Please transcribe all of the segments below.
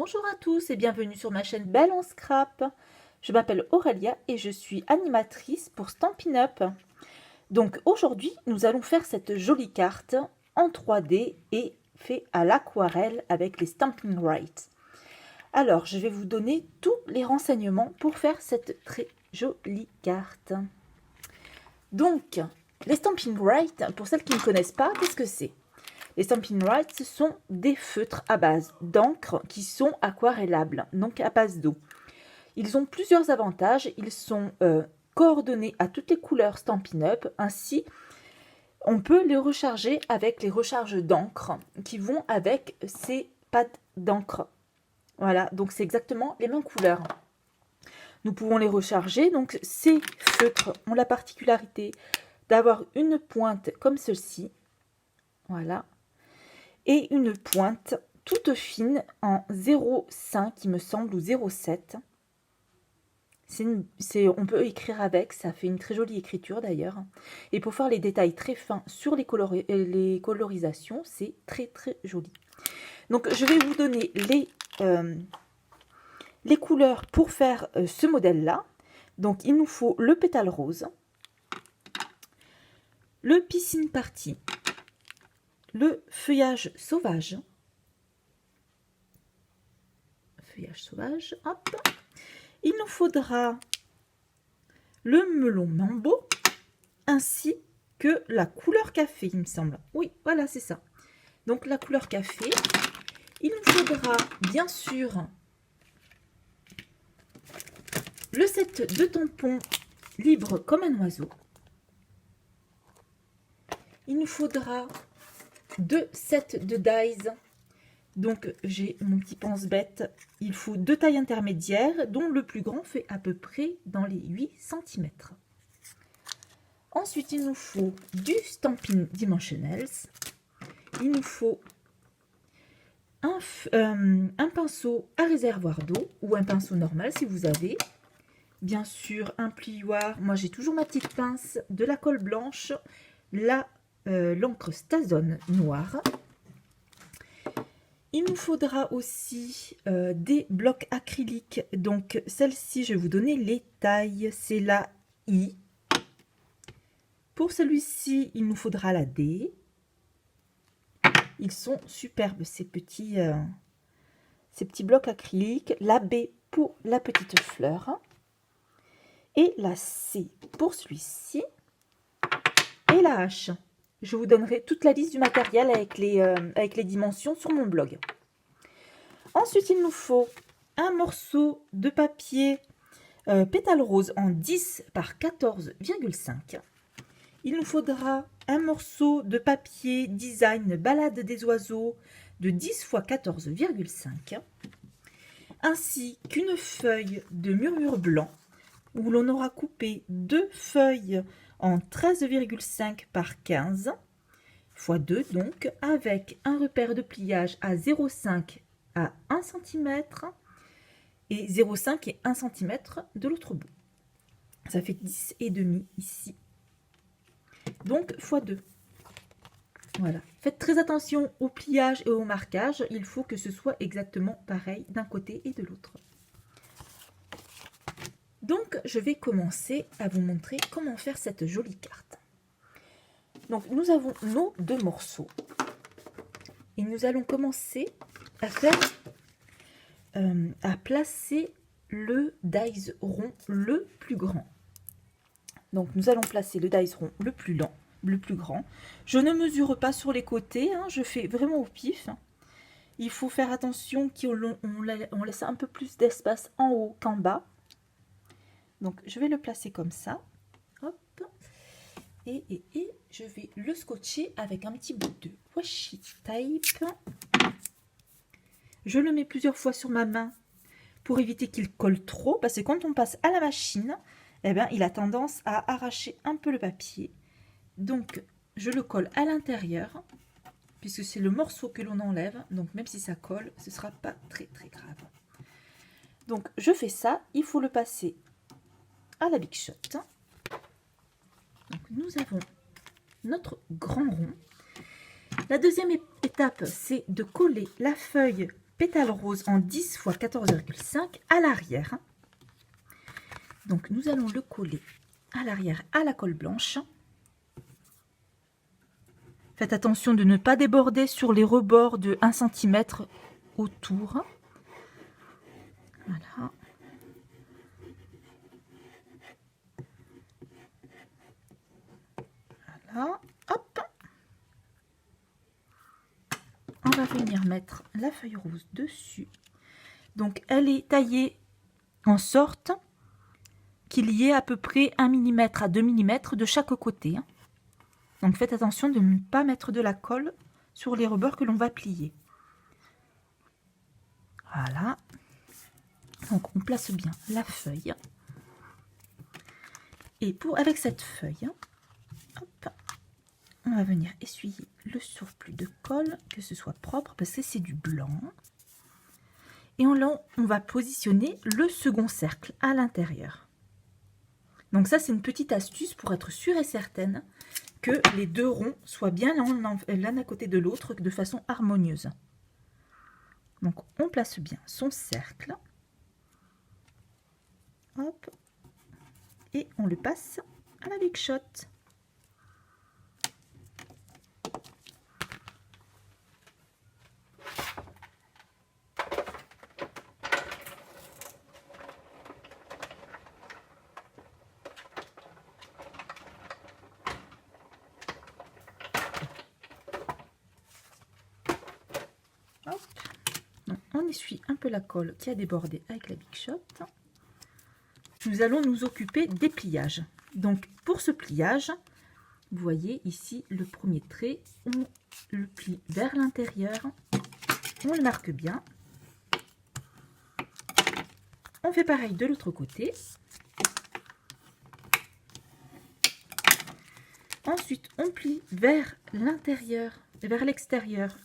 Bonjour à tous et bienvenue sur ma chaîne Belle en Scrap. Je m'appelle Aurélia et je suis animatrice pour Stampin' Up. Donc aujourd'hui, nous allons faire cette jolie carte en 3D et fait à l'aquarelle avec les Stampin' Rights. Alors, je vais vous donner tous les renseignements pour faire cette très jolie carte. Donc, les Stampin' Rights, pour celles qui ne connaissent pas, qu'est-ce que c'est ? Les Stampin' Rights, ce sont des feutres à base d'encre qui sont aquarellables, donc à base d'eau. Ils ont plusieurs avantages. Ils sont coordonnés à toutes les couleurs Stampin' Up. Ainsi, on peut les recharger avec les recharges d'encre qui vont avec ces pads d'encre. Voilà, donc c'est exactement les mêmes couleurs. Nous pouvons les recharger. Donc ces feutres ont la particularité d'avoir une pointe comme ceci. Voilà. Et une pointe toute fine en 0,5 il me semble, ou 0,7. On peut écrire avec, ça fait une très jolie écriture d'ailleurs. Et pour faire les détails très fins sur les colorisations, c'est très très joli. Donc je vais vous donner les couleurs pour faire ce modèle-là. Donc il nous faut le pétale rose, le piscine party, le feuillage sauvage, hop. Il nous faudra le melon mambo ainsi que la couleur café, il me semble. Oui, voilà, c'est ça. Donc la couleur café. Il nous faudra bien sûr le set de tampons libre comme un oiseau. Il nous faudra 2 sets de dies. Donc j'ai mon petit pense-bête. Il faut 2 tailles intermédiaires, dont le plus grand fait à peu près dans les 8 cm. Ensuite, il nous faut du Stampin' Dimensionals. Il nous faut un pinceau à réservoir d'eau ou un pinceau normal si vous avez. Bien sûr, un plioir. Moi, j'ai toujours ma petite pince, de la colle blanche, l'encre Stazone noire. Il nous faudra aussi des blocs acryliques. Donc, celle-ci, je vais vous donner les tailles. C'est la I. Pour celui-ci, il nous faudra la D. Ils sont superbes, ces petits blocs acryliques. La B pour la petite fleur. Et la C pour celui-ci. Et la H. Je vous donnerai toute la liste du matériel avec les dimensions sur mon blog. Ensuite, il nous faut un morceau de papier pétale rose en 10 par 14,5. Il nous faudra un morceau de papier design balade des oiseaux de 10 x 14,5. Ainsi qu'une feuille de murmure blanc où l'on aura coupé 2 feuilles en 13,5 par 15 x 2 donc, avec un repère de pliage à 0,5 à 1 cm et 0,5 et 1 cm de l'autre bout. Ça fait 10,5 ici. Donc x 2. Voilà. Faites très attention au pliage et au marquage. Il faut que ce soit exactement pareil d'un côté et de l'autre. Donc, je vais commencer à vous montrer comment faire cette jolie carte. Donc, nous avons nos 2 morceaux. Et nous allons commencer à faire, à placer le dies rond le plus grand. Donc, nous allons placer le dies rond le plus grand. Je ne mesure pas sur les côtés, hein, je fais vraiment au pif. Il faut faire attention qu'on laisse un peu plus d'espace en haut qu'en bas. Donc, je vais le placer comme ça. Hop. Et je vais le scotcher avec un petit bout de washi tape. Je le mets plusieurs fois sur ma main pour éviter qu'il colle trop. Parce que quand on passe à la machine, eh bien, il a tendance à arracher un peu le papier. Donc, je le colle à l'intérieur, puisque c'est le morceau que l'on enlève. Donc, même si ça colle, ce ne sera pas très très grave. Donc, je fais ça. Il faut le passer à la Big Shot. Donc, nous avons notre grand rond. La deuxième étape, c'est de coller la feuille pétale rose en 10 x 14,5 à l'arrière. Donc nous allons le coller à l'arrière à la colle blanche. Faites attention de ne pas déborder sur les rebords de 1 cm autour. Voilà. Voilà. Hop. On va venir mettre la feuille rose dessus. Donc elle est taillée en sorte qu'il y ait à peu près 1 mm à 2 mm de chaque côté. Donc faites attention de ne pas mettre de la colle sur les rebords que l'on va plier. Voilà. Donc on place bien la feuille. Et avec cette feuille, hop, on va venir essuyer le surplus de colle, que ce soit propre parce que c'est du blanc. Et on va positionner le second cercle à l'intérieur. Donc ça, c'est une petite astuce pour être sûre et certaine que les deux ronds soient bien l'un à côté de l'autre de façon harmonieuse. Donc on place bien son cercle. Hop. Et on le passe à la Big Shot. Hop. Donc, on essuie un peu la colle qui a débordé avec la Big Shot. Nous allons nous occuper des pliages. Donc pour ce pliage, vous voyez ici le premier trait, on le plie vers l'intérieur, on le marque bien. On fait pareil de l'autre côté. Ensuite, on plie vers l'intérieur, vers l'extérieur,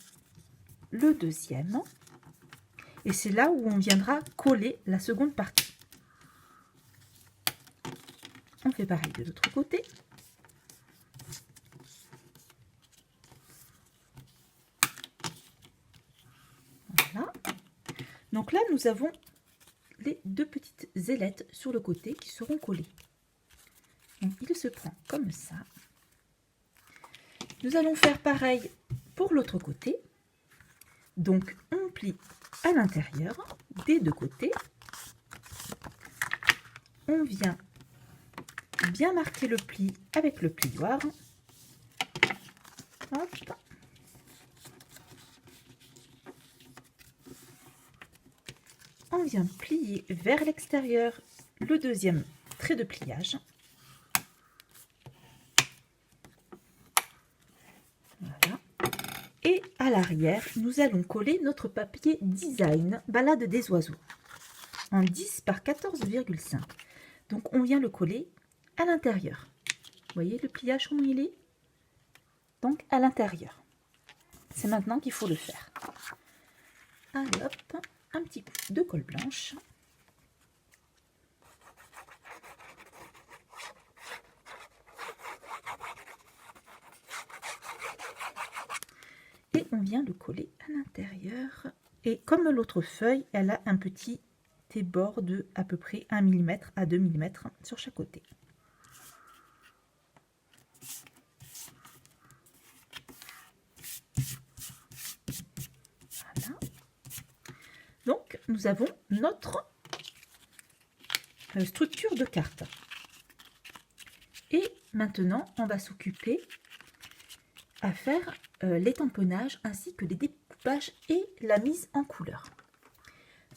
le deuxième. Et c'est là où on viendra coller la seconde partie. On fait pareil de l'autre côté. Voilà. Donc là, nous avons les deux petites ailettes sur le côté qui seront collées. Donc il se prend comme ça. Nous allons faire pareil pour l'autre côté. Donc on plie à l'intérieur des deux côtés. On vient bien marquer le pli avec le plioir. Hop. On vient plier vers l'extérieur le deuxième trait de pliage. Voilà. Et à l'arrière, nous allons coller notre papier design Balade des oiseaux en 10 par 14,5. Donc on vient le coller à l'intérieur. Vous voyez le pliage comment il est? Donc à l'intérieur. C'est maintenant qu'il faut le faire. Allez hop, un petit coup de colle blanche. Et on vient le coller à l'intérieur. Et comme l'autre feuille, elle a un petit bord de à peu près 1 mm à 2 mm sur chaque côté. Voilà. Donc nous avons notre structure de carte. Et maintenant on va s'occuper à faire les tamponnages ainsi que les découpages et la mise en couleur.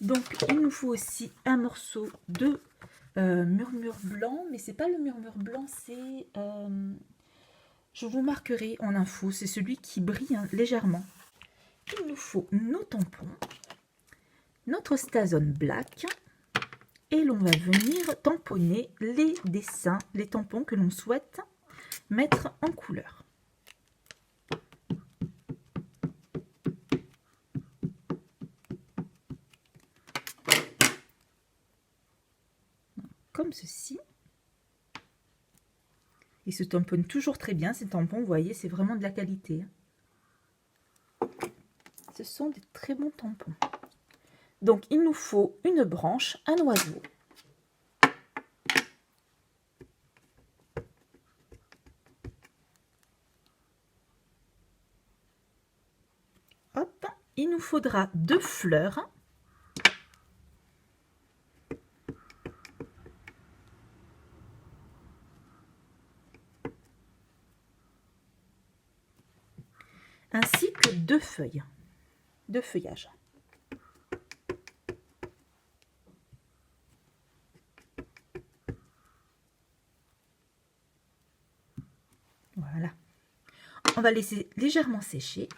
Donc il nous faut aussi un morceau de murmure blanc, mais c'est pas le murmure blanc, c'est je vous marquerai en info, c'est celui qui brille légèrement. Il nous faut nos tampons, notre StaZone Black, et l'on va venir tamponner les dessins, les tampons que l'on souhaite mettre en couleur. Comme ceci. Il se tamponne toujours très bien ces tampons, vous voyez, c'est vraiment de la qualité. Ce sont des très bons tampons. Donc, il nous faut une branche, un oiseau. Hop, il nous faudra 2 fleurs. Ainsi que 2 feuilles de feuillage. Voilà. On va laisser légèrement sécher.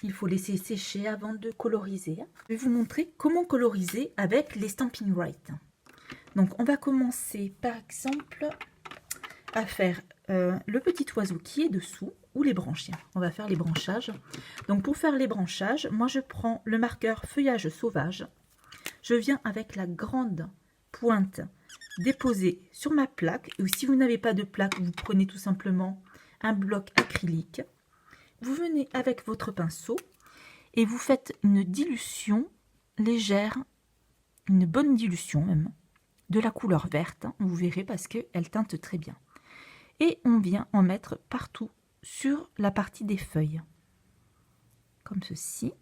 Il faut laisser sécher avant de coloriser. Je vais vous montrer comment coloriser avec les Stampin' Write. Donc, on va commencer par exemple à faire le petit oiseau qui est dessous ou les branchies. On va faire les branchages. Donc, pour faire les branchages, moi je prends le marqueur feuillage sauvage. Je viens avec la grande pointe déposer sur ma plaque. Ou si vous n'avez pas de plaque, vous prenez tout simplement un bloc acrylique. Vous venez avec votre pinceau et vous faites une dilution légère, une bonne dilution même, de la couleur verte. Vous verrez parce qu'elle teinte très bien. Et on vient en mettre partout sur la partie des feuilles. Comme ceci.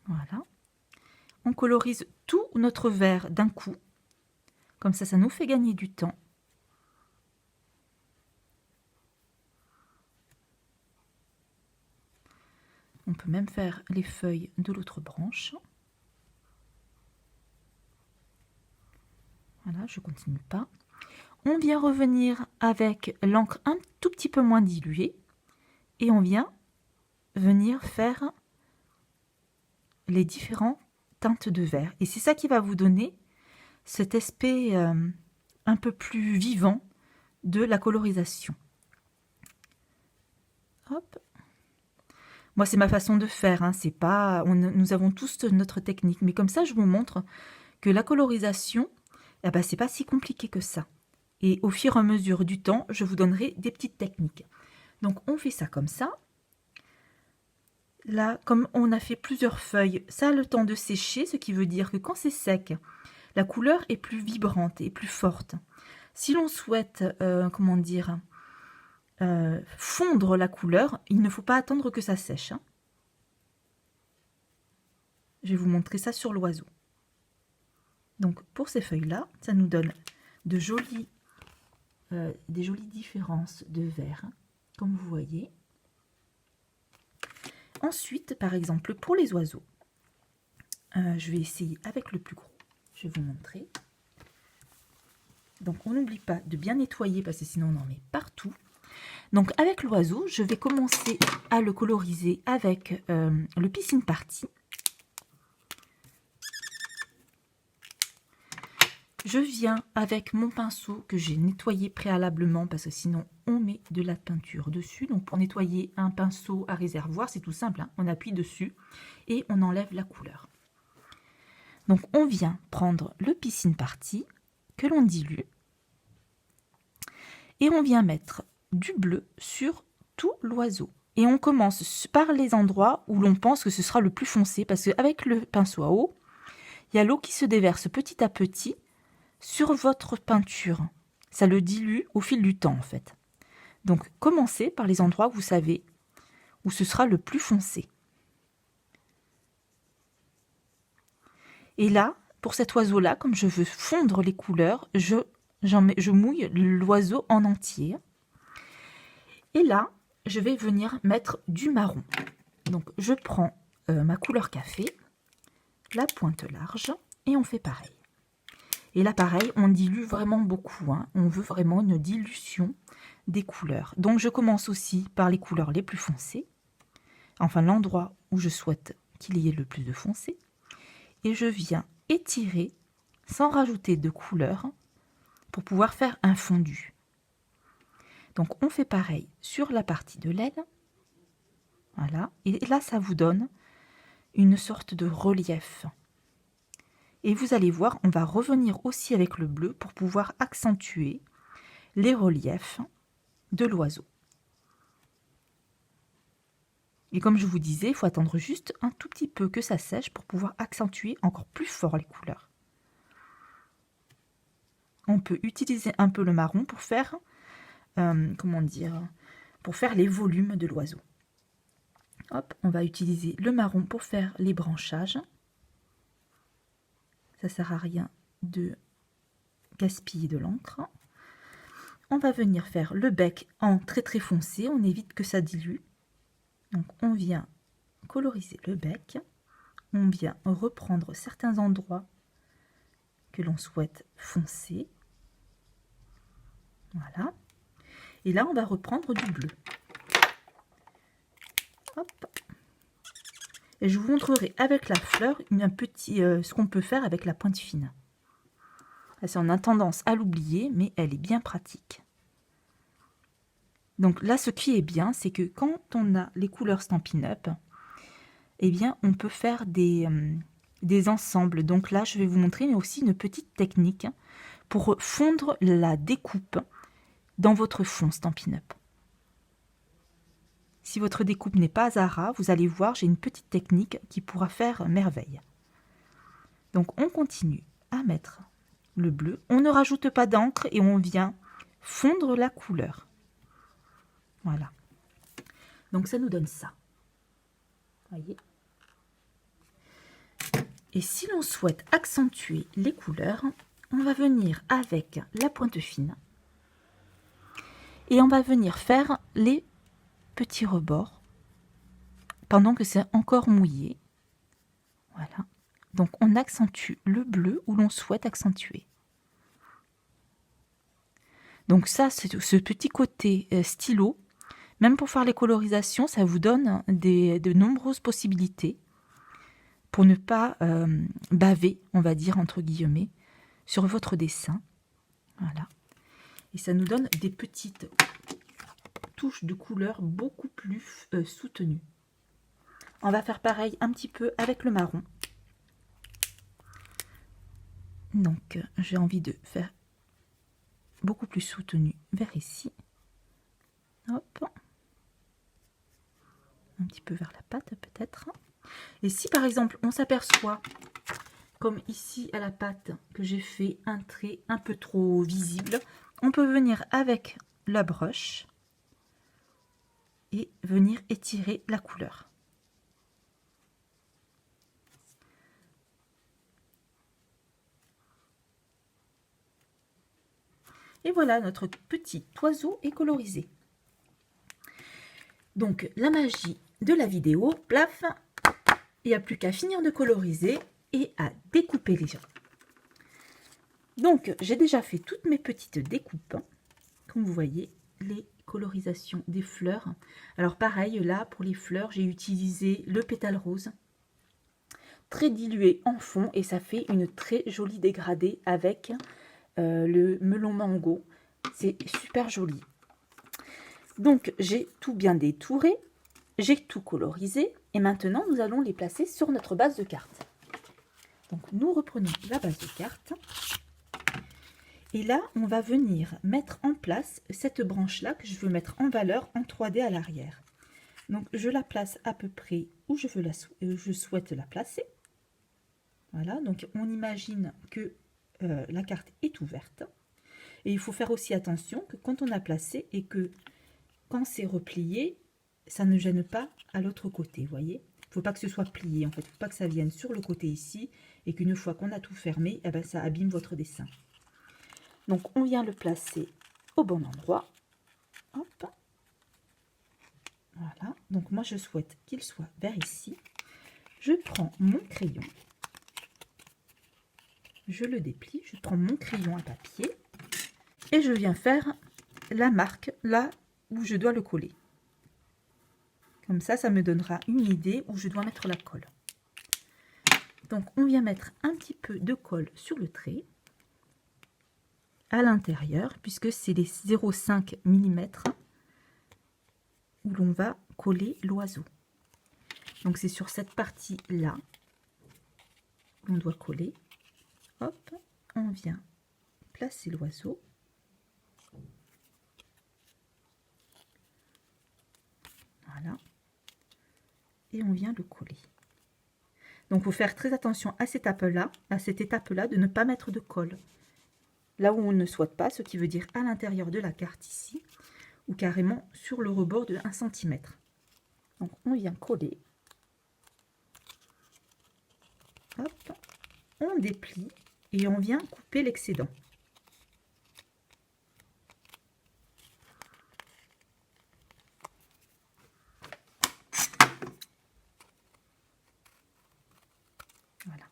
Voilà. On colorise tout notre vert d'un coup. Comme ça nous fait gagner du temps. On peut même faire les feuilles de l'autre branche. Voilà, je continue pas. On vient revenir avec l'encre un tout petit peu moins diluée. Et on vient venir faire les différentes teintes de vert. Et c'est ça qui va vous donner cet aspect un peu plus vivant de la colorisation. Hop. Moi, c'est ma façon de faire. Hein. C'est pas, nous avons tous notre technique. Mais comme ça, je vous montre que la colorisation, eh ben, c'est pas si compliqué que ça. Et au fur et à mesure du temps, je vous donnerai des petites techniques. Donc, on fait ça comme ça. Là, comme on a fait plusieurs feuilles, ça a le temps de sécher, ce qui veut dire que quand c'est sec, la couleur est plus vibrante et plus forte. Si l'on souhaite, comment dire, fondre la couleur, il ne faut pas attendre que ça sèche. Hein. Je vais vous montrer ça sur l'oiseau. Donc, pour ces feuilles-là, ça nous donne des jolies différences de vert, hein, comme vous voyez. Ensuite, par exemple, pour les oiseaux, je vais essayer avec le plus gros. Je vais vous montrer. Donc, on n'oublie pas de bien nettoyer parce que sinon on en met partout. Donc, avec l'oiseau, je vais commencer à le coloriser avec le Piscine Party. Je viens avec mon pinceau que j'ai nettoyé préalablement parce que sinon on met de la peinture dessus. Donc pour nettoyer un pinceau à réservoir, c'est tout simple. Hein, on appuie dessus et on enlève la couleur. Donc on vient prendre le Piscine Party que l'on dilue et on vient mettre du bleu sur tout l'oiseau. Et on commence par les endroits où l'on pense que ce sera le plus foncé parce qu'avec le pinceau à eau, il y a l'eau qui se déverse petit à petit sur votre peinture. Ça le dilue au fil du temps en fait. Donc commencez par les endroits où vous savez où ce sera le plus foncé. Et là, pour cet oiseau-là, comme je veux fondre les couleurs, je mouille l'oiseau en entier. Et là, je vais venir mettre du marron. Donc je prends ma couleur café, la pointe large, et on fait pareil. Et là, pareil, on dilue vraiment beaucoup. Hein. On veut vraiment une dilution des couleurs. Donc, je commence aussi par les couleurs les plus foncées. Enfin, l'endroit où je souhaite qu'il y ait le plus de foncé. Et je viens étirer sans rajouter de couleur pour pouvoir faire un fondu. Donc, on fait pareil sur la partie de l'aile. Voilà. Et là, ça vous donne une sorte de relief. Et vous allez voir, on va revenir aussi avec le bleu pour pouvoir accentuer les reliefs de l'oiseau. Et comme je vous disais, il faut attendre juste un tout petit peu que ça sèche pour pouvoir accentuer encore plus fort les couleurs. On peut utiliser un peu le marron pour faire, comment dire, pour faire les volumes de l'oiseau. Hop, on va utiliser le marron pour faire les branchages. Ça sert à rien de gaspiller de l'encre. On va venir faire le bec en très très foncé, on évite que ça dilue. Donc on vient coloriser le bec, on vient reprendre certains endroits que l'on souhaite foncer. Voilà. Et là on va reprendre du bleu. Hop. Et je vous montrerai avec la fleur ce qu'on peut faire avec la pointe fine. On a tendance à l'oublier, mais elle est bien pratique. Donc là, ce qui est bien, c'est que quand on a les couleurs Stampin' Up, eh bien, on peut faire des ensembles. Donc là, je vais vous montrer aussi une petite technique pour fondre la découpe dans votre fond Stampin' Up. Si votre découpe n'est pas Zara, vous allez voir, j'ai une petite technique qui pourra faire merveille. Donc on continue à mettre le bleu. On ne rajoute pas d'encre et on vient fondre la couleur. Voilà. Donc ça nous donne ça. Voyez. Et si l'on souhaite accentuer les couleurs, on va venir avec la pointe fine et on va venir faire les petits rebords pendant que c'est encore mouillé. Voilà. Donc on accentue le bleu où l'on souhaite accentuer. Donc ça, c'est ce petit côté stylo, même pour faire les colorisations, ça vous donne de nombreuses possibilités pour ne pas baver, on va dire entre guillemets, sur votre dessin. Voilà. Et ça nous donne des petites touches de couleur beaucoup plus soutenues. On va faire pareil un petit peu avec le marron. Donc j'ai envie de faire beaucoup plus soutenu vers ici. Hop. Un petit peu vers la patte peut-être. Et si par exemple on s'aperçoit, comme ici à la patte, que j'ai fait un trait un peu trop visible, on peut venir avec la broche et venir étirer la couleur. Et voilà, notre petit oiseau est colorisé. Donc la magie de la vidéo, plaf, il n'y a plus qu'à finir de coloriser et à découper les gens. Donc j'ai déjà fait toutes mes petites découpes, comme vous voyez, les colorisations des fleurs. Alors pareil, là pour les fleurs, j'ai utilisé le pétale rose, très dilué en fond, et ça fait une très jolie dégradée avec le melon mango. C'est super joli. Donc j'ai tout bien détouré, j'ai tout colorisé, et maintenant nous allons les placer sur notre base de cartes. Donc nous reprenons la base de cartes. Et là, on va venir mettre en place cette branche-là que je veux mettre en valeur en 3D à l'arrière. Donc, je la place à peu près où je souhaite la placer. Voilà, donc on imagine que la carte est ouverte. Et il faut faire aussi attention que quand on a placé et que quand c'est replié, ça ne gêne pas à l'autre côté, vous voyez. Il ne faut pas que ce soit plié, en fait. Il ne faut pas que ça vienne sur le côté ici et qu'une fois qu'on a tout fermé, eh ben, ça abîme votre dessin. Donc, on vient le placer au bon endroit. Hop. Voilà. Donc, moi, je souhaite qu'il soit vers ici. Je prends mon crayon. Je le déplie. Je prends mon crayon à papier. Et je viens faire la marque là où je dois le coller. Comme ça, ça me donnera une idée où je dois mettre la colle. Donc, on vient mettre un petit peu de colle sur le trait. À l'intérieur, puisque c'est les 0,5 mm où l'on va coller l'oiseau. Donc c'est sur cette partie là qu'on doit coller. Hop, on vient placer l'oiseau. Voilà. et on vient le coller. Donc, il faut faire très attention à cette étape-là, de ne pas mettre de colle. Là où on ne souhaite pas, ce qui veut dire à l'intérieur de la carte ici, ou carrément sur le rebord de 1 cm. Donc, on vient coller. Hop, on déplie et on vient couper l'excédent. Voilà.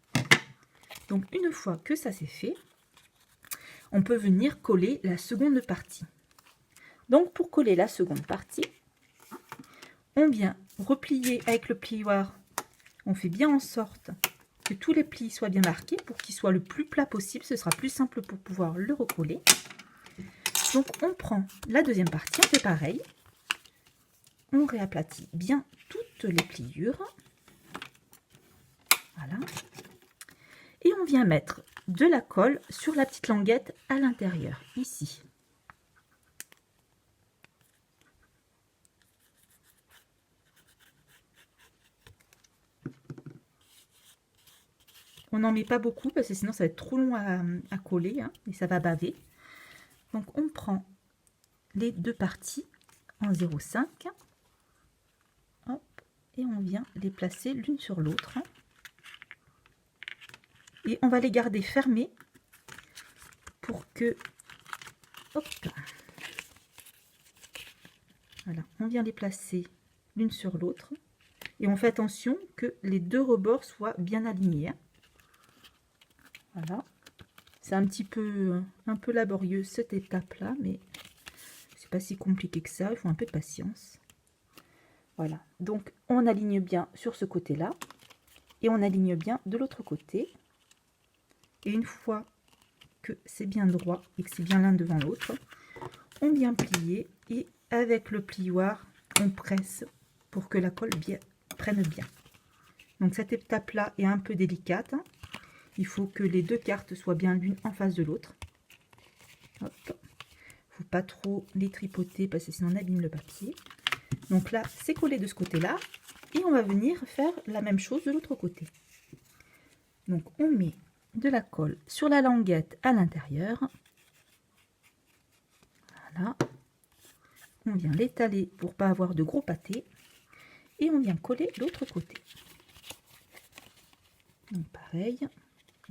Donc, une fois que ça c'est fait, on peut venir coller la seconde partie. Donc, pour coller la seconde partie, on vient replier avec le plioir. On fait bien en sorte que tous les plis soient bien marqués pour qu'ils soient le plus plat possible. Ce sera plus simple pour pouvoir le recoller. Donc, on prend la deuxième partie, on fait pareil. On réaplatit bien toutes les pliures. Voilà. Et on vient mettre de la colle sur la petite languette à l'intérieur, ici. On n'en met pas beaucoup parce que sinon ça va être trop long à coller hein, et ça va baver. Donc on prend les deux parties en 0,5 et on vient les placer l'une sur l'autre. Et on va les garder fermées pour que... Hop, voilà, on vient les placer l'une sur l'autre. Et on fait attention que les deux rebords soient bien alignés. Voilà. C'est un peu laborieux cette étape-là, mais c'est pas si compliqué que ça. Il faut un peu de patience. Voilà. Donc, on aligne bien sur ce côté-là. Et on aligne bien de l'autre côté. Et une fois que c'est bien droit et que c'est bien l'un devant l'autre, on vient plier. Et avec le plioir, on presse pour que la colle prenne bien. Donc, cette étape-là est un peu délicate. Il faut que les deux cartes soient bien l'une en face de l'autre. Il ne faut pas trop les tripoter parce que sinon on abîme le papier. Donc là, c'est collé de ce côté-là. Et on va venir faire la même chose de l'autre côté. Donc on met de la colle sur la languette à l'intérieur. Voilà. On vient l'étaler pour ne pas avoir de gros pâtés. Et on vient coller l'autre côté. Donc pareil.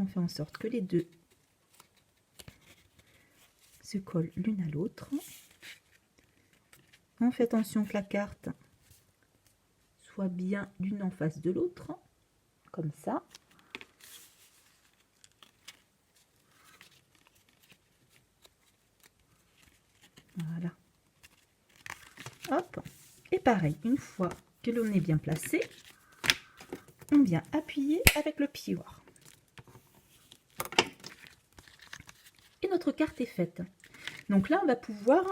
On fait en sorte que les deux se collent l'une à l'autre. On fait attention que la carte soit bien l'une en face de l'autre, comme ça. Voilà. Hop. Et pareil, une fois que l'on est bien placé, on vient appuyer avec le plioir. Et notre carte est faite. Donc là, on va pouvoir...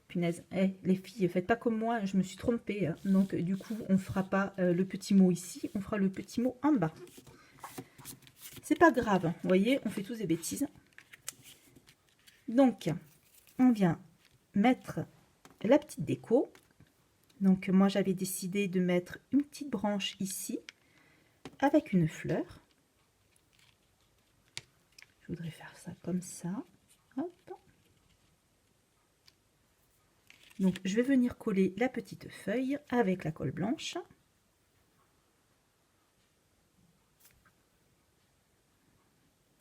Punaise, les filles, faites pas comme moi, je me suis trompée. Hein. Donc du coup, on ne fera pas le petit mot ici, on fera le petit mot en bas. C'est pas grave, vous voyez, on fait tous des bêtises. Donc, on vient mettre la petite déco. Donc moi, j'avais décidé de mettre une petite branche ici, avec une fleur. Je voudrais faire ça comme ça. Hop. Donc, je vais venir coller la petite feuille avec la colle blanche.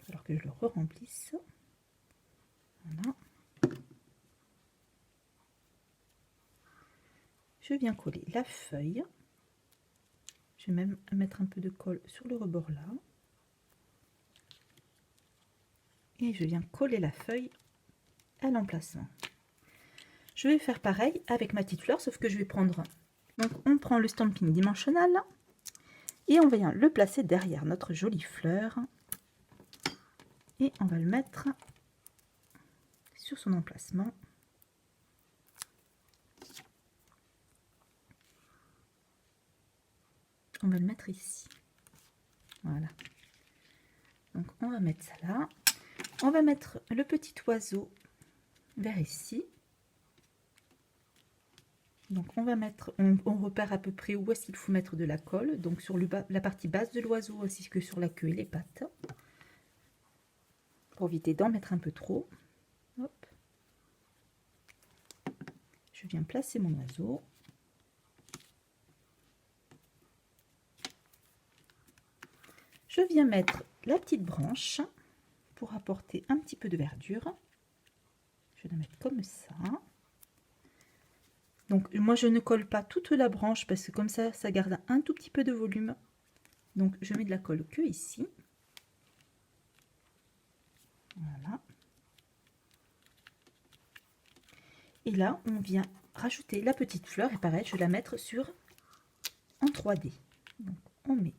Alors que je le re-remplisse. Voilà. Je viens coller la feuille. Je vais même mettre un peu de colle sur le rebord là. Et je viens coller la feuille à l'emplacement. Je vais faire pareil avec ma petite fleur, sauf que je vais prendre... Donc, on prend le Stampin' Dimensional et on vient le placer derrière notre jolie fleur. Et on va le mettre sur son emplacement. On va le mettre ici. Voilà. Donc, on va mettre ça là. On va mettre le petit oiseau vers ici. Donc on va mettre, on repère à peu près où est-ce qu'il faut mettre de la colle, donc sur la partie basse de l'oiseau ainsi que sur la queue et les pattes, pour éviter d'en mettre un peu trop. Hop. Je viens placer mon oiseau. Je viens mettre la petite branche pour apporter un petit peu de verdure. Je vais la mettre comme ça. Donc moi je ne colle pas toute la branche parce que comme ça garde un tout petit peu de volume. Donc je mets de la colle que ici. Voilà. Et là on vient rajouter la petite fleur et pareil je vais la mettre en 3D. Donc on met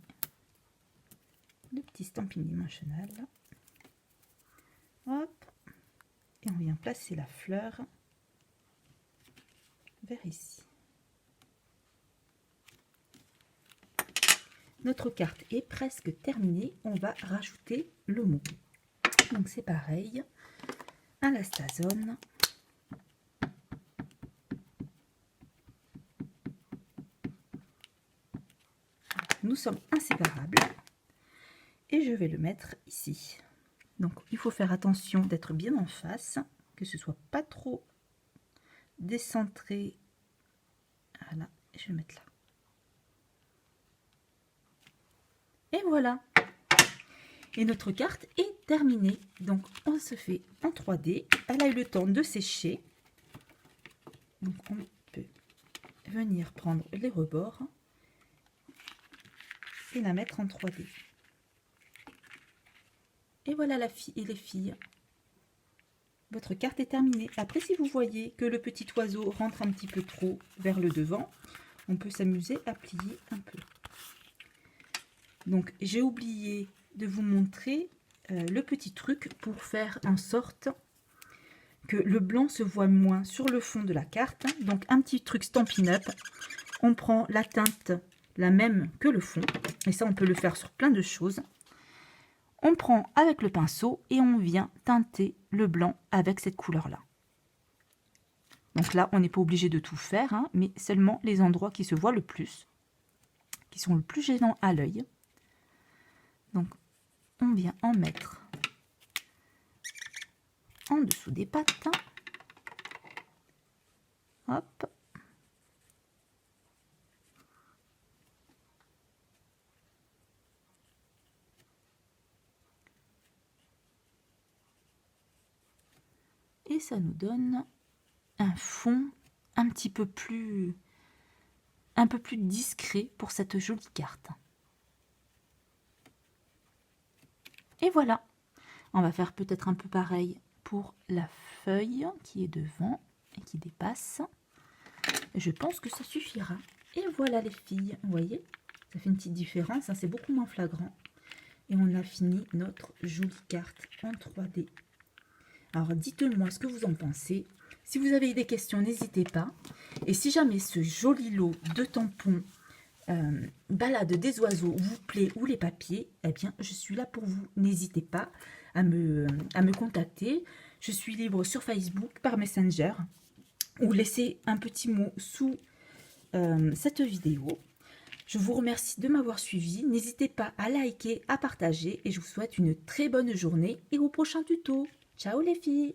le petit stamping dimensionnel. Hop. Et on vient placer la fleur vers ici. Notre carte est presque terminée. On va rajouter le mot. Donc c'est pareil. Alastazone. Nous sommes inséparables. Et je vais le mettre ici. Donc il faut faire attention d'être bien en face, que ce soit pas trop décentré. Voilà, je vais le mettre là. Et voilà. Et notre carte est terminée. Donc on se fait en 3D. Elle a eu le temps de sécher. Donc on peut venir prendre les rebords et la mettre en 3D. Et voilà la fille et les filles. Votre carte est terminée. Après, si vous voyez que le petit oiseau rentre un petit peu trop vers le devant, on peut s'amuser à plier un peu. Donc, j'ai oublié de vous montrer le petit truc pour faire en sorte que le blanc se voit moins sur le fond de la carte. Donc, un petit truc Stampin' Up. On prend la teinte la même que le fond. Et ça, on peut le faire sur plein de choses. On prend avec le pinceau et on vient teinter le blanc avec cette couleur-là. Donc là, on n'est pas obligé de tout faire, hein, mais seulement les endroits qui se voient le plus, qui sont le plus gênants à l'œil. Donc, on vient en mettre en dessous des pattes. Hop. Et ça nous donne un fond un peu plus discret pour cette jolie carte. Et voilà, on va faire peut-être un peu pareil pour la feuille qui est devant et qui dépasse. Je pense que ça suffira. Et voilà les filles, vous voyez, ça fait une petite différence, hein, c'est beaucoup moins flagrant. Et on a fini notre jolie carte en 3D. Alors dites-moi ce que vous en pensez. Si vous avez des questions, n'hésitez pas. Et si jamais ce joli lot de tampons balade des oiseaux vous plaît ou les papiers, eh bien je suis là pour vous. N'hésitez pas à me contacter. Je suis libre sur Facebook, par Messenger, ou laissez un petit mot sous cette vidéo. Je vous remercie de m'avoir suivi. N'hésitez pas à liker, à partager et je vous souhaite une très bonne journée et au prochain tuto. Ciao les filles!